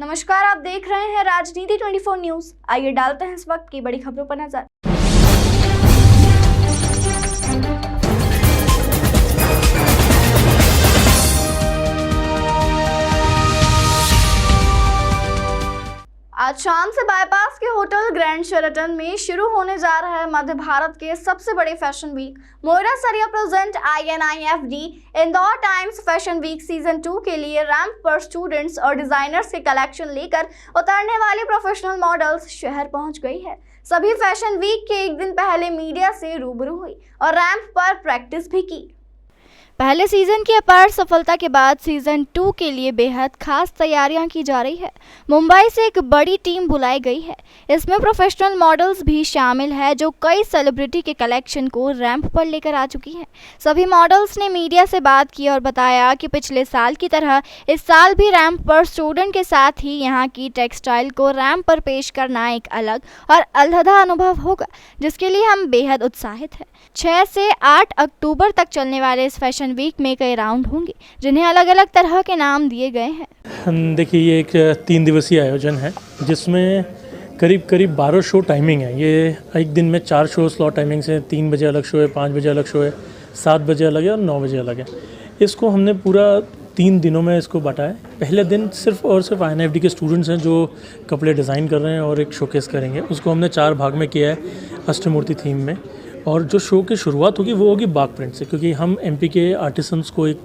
नमस्कार, आप देख रहे हैं राजनीति 24 न्यूज। आइए डालते हैं इस वक्त की बड़ी खबरों पर नजर। आज शाम से बाईपास के होटल ग्रैंड शेराटन में शुरू होने जा रहा है मध्य भारत के सबसे बड़े fashion week Moira Sariya present INIFD Indore Times fashion week season 2 के लिए रैंप पर स्टूडेंट्स और डिजाइनर्स के कलेक्शन लेकर उतरने वाली प्रोफेशनल मॉडल्स शहर पहुंच गई है। सभी फैशन वीक के एक दिन पहले मीडिया से रूबरू हुई और रैंप पर प्रैक्टिस भी की। पहले सीजन की अपार सफलता के बाद सीजन 2 के लिए बेहद खास तैयारियां की जा रही है। मुंबई से एक बड़ी टीम बुलाई गई है। इसमें प्रोफेशनल मॉडल्स भी शामिल है जो कई सेलिब्रिटी के कलेक्शन को रैंप पर लेकर आ चुकी हैं। सभी मॉडल्स ने मीडिया से बात की और बताया कि पिछले साल की तरह इस साल भी रैंप पर स्टूडेंट के साथ ही यहाँ की टेक्सटाइल को रैंप पर पेश करना एक अलग और अलहदा अनुभव होगा, जिसके लिए हम बेहद उत्साहित हैं। 6 से 8 अक्टूबर तक चलने वाले इस फैशन वीक में कई राउंड होंगे जिन्हें अलग अलग तरह के नाम दिए गए हैं। देखिए, ये एक 3 दिवसीय आयोजन है जिसमें करीब 12 शो टाइमिंग है। ये एक दिन में 4 शो स्लॉट टाइमिंग से 3 बजे अलग शो है, 5 बजे अलग शो है, 7 बजे अलग है और 9 बजे अलग है। इसको हमने पूरा 3 दिनों में इसको बांटा है। पहले दिन सिर्फ और सिर्फ INFD के स्टूडेंट्स हैं जो कपड़े डिज़ाइन कर रहे हैं और एक शोकेस करेंगे। उसको हमने 4 भाग में किया है अष्टमूर्ति थीम में। और जो शो की शुरुआत होगी वो होगी बाग प्रिंट से, क्योंकि हम MP के आर्टिसंस को एक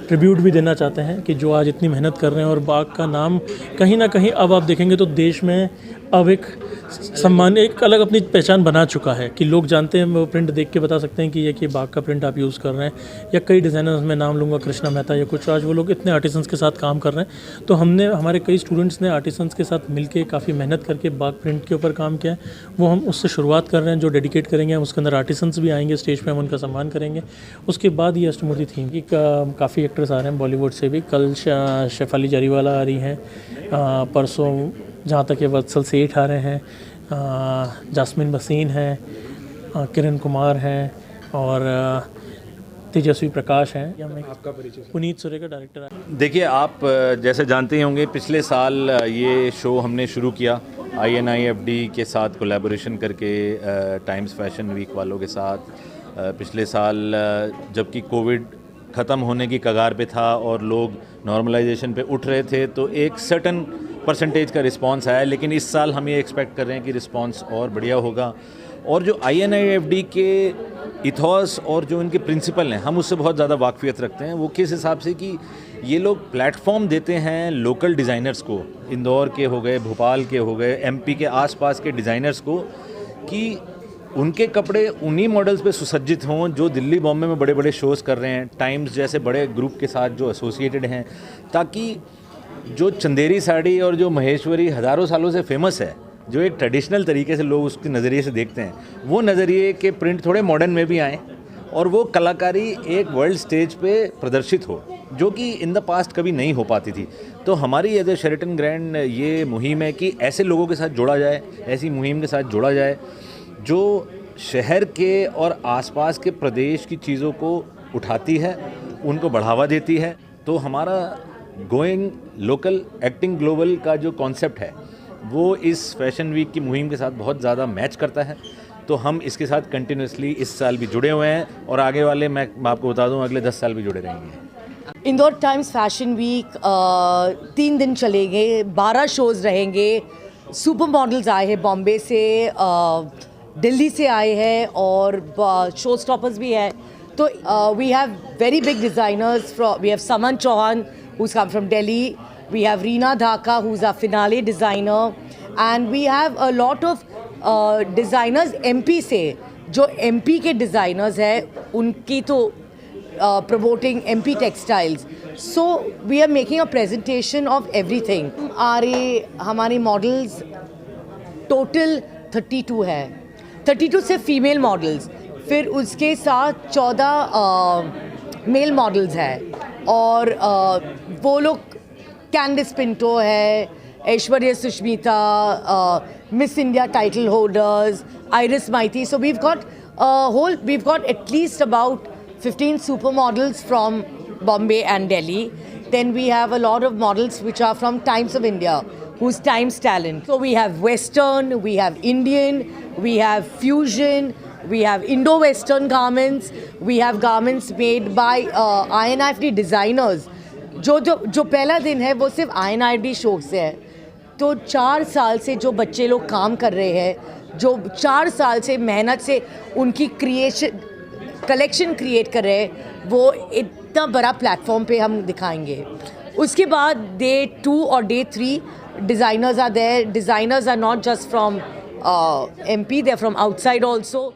ट्रिब्यूट भी देना चाहते हैं कि जो आज इतनी मेहनत कर रहे हैं। और बाग का नाम कहीं ना कहीं अब आप देखेंगे तो देश में अब एक सम्मान, एक अलग अपनी पहचान बना चुका है कि लोग जानते हैं, वो प्रिंट देख के बता सकते हैं कि ये कि बाग का प्रिंट आप यूज़ कर रहे हैं। या कई डिज़ाइनर्स में नाम लूँगा, कृष्णा मेहता या कुछ, आज वो लोग इतने आर्टिसंस के साथ काम कर रहे हैं। तो हमने, हमारे कई स्टूडेंट्स ने आर्टिसंस के साथ मिलके काफ़ी मेहनत करके बाग प्रिंट के ऊपर काम किया है। वो हम उससे शुरुआत कर रहे हैं, जो डेडिकेट करेंगे हम उसके अंदर आर्टिसंस भी आएंगे स्टेज पर, हम उनका सम्मान करेंगे। उसके बाद ये अष्टमूर्ति थीम की काफ़ी एक्टर्स आ रहे हैं बॉलीवुड से भी। कल शेफाली जरीवाला आ रही हैं, परसों जहाँ तक ये वत्सल सेठ आ रहे हैं, जास्मिन बसीन हैं, किरण कुमार हैं और तेजस्वी प्रकाश हैं। आपका परिचय? पुनीत सुरे का डायरेक्टर है। देखिए, आप जैसे जानते ही होंगे, पिछले साल ये शो हमने शुरू किया INIFD के साथ कोलैबोरेशन करके, टाइम्स फैशन वीक वालों के साथ। पिछले साल जबकि कोविड ख़त्म होने की कगार पे था और लोग नॉर्मलाइजेशन पे उठ रहे थे, तो एक सर्टन परसेंटेज का रिस्पांस आया। लेकिन इस साल हम ये एक्सपेक्ट कर रहे हैं कि रिस्पांस और बढ़िया होगा। और जो INIFD के इथॉस और जो इनके प्रिंसिपल हैं, हम उससे बहुत ज़्यादा वाकफियत रखते हैं। वो किस हिसाब से कि ये लोग प्लेटफॉर्म देते हैं लोकल डिज़ाइनर्स को, इंदौर के हो गए, भोपाल के हो गए, MP के आसपास के डिज़ाइनर्स को, कि उनके कपड़े उन्हीं मॉडल्स पे सुसज्जित हों जो दिल्ली बॉम्बे में बड़े बड़े शोज़ कर रहे हैं, टाइम्स जैसे बड़े ग्रुप के साथ जो एसोसिएटेड हैं, ताकि जो चंदेरी साड़ी और जो महेश्वरी हज़ारों सालों से फेमस है, जो एक ट्रेडिशनल तरीके से लोग उसके नज़रिए से देखते हैं, वो नज़रिए के प्रिंट थोड़े मॉडर्न में भी आएँ और वो कलाकारी एक वर्ल्ड स्टेज पे प्रदर्शित हो, जो कि इन द पास्ट कभी नहीं हो पाती थी। तो हमारी एज ए शेराटन ग्रैंड ये मुहिम है कि ऐसे लोगों के साथ जोड़ा जाए, ऐसी मुहिम के साथ जोड़ा जाए जो शहर के और आसपास के प्रदेश की चीज़ों को उठाती है, उनको बढ़ावा देती है। तो हमारा गोइंग लोकल एक्टिंग ग्लोबल का जो कॉन्सेप्ट है वो इस फैशन वीक की मुहिम के साथ बहुत ज़्यादा मैच करता है। तो हम इसके साथ कंटिन्यूसली इस साल भी जुड़े हुए हैं और आगे वाले, मैं आपको बता दूं, अगले 10 साल भी जुड़े रहेंगे। इंदौर टाइम्स फैशन वीक 3 दिन चलेंगे, 12 शोज़ रहेंगे। सुपर मॉडल्स आए हैं बॉम्बे से, दिल्ली से आए हैं और शो स्टॉपर्स भी हैं। तो we have very big designers from, we have Saman Chauhan who's come from Delhi, we have Reena Dhaka who's our finale designer, and we have a lot of designers MP से, जो MP के designers हैं उनकी तो promoting MP textiles. So we are making a presentation of everything. हमारे models total 32 है, 32 सिर्फ female models, फिर उसके साथ 14 मेल मॉडल्स हैं। और वो लोग कैंडिस पिंटो है, Aishwarya Sushmita, Miss India title holders, Iris Maity. So we've got at least about 15 supermodels from Bombay and Delhi. Then we have a lot of models which are from Times of India, who's Times talent. So we have Western, we have Indian, we have fusion, we have Indo-Western garments, we have garments made by INIFD designers. जो पहला दिन है वो सिर्फ INIFD show से है. तो 4 साल से जो बच्चे लोग काम कर रहे हैं, जो 4 साल से मेहनत से उनकी कलेक्शन क्रिएट कर रहे हैं, वो इतना बड़ा प्लेटफॉर्म पे हम दिखाएंगे. उसके बाद डे 2 और day 3 designers are there. Designers are not just from MP, they're from outside also.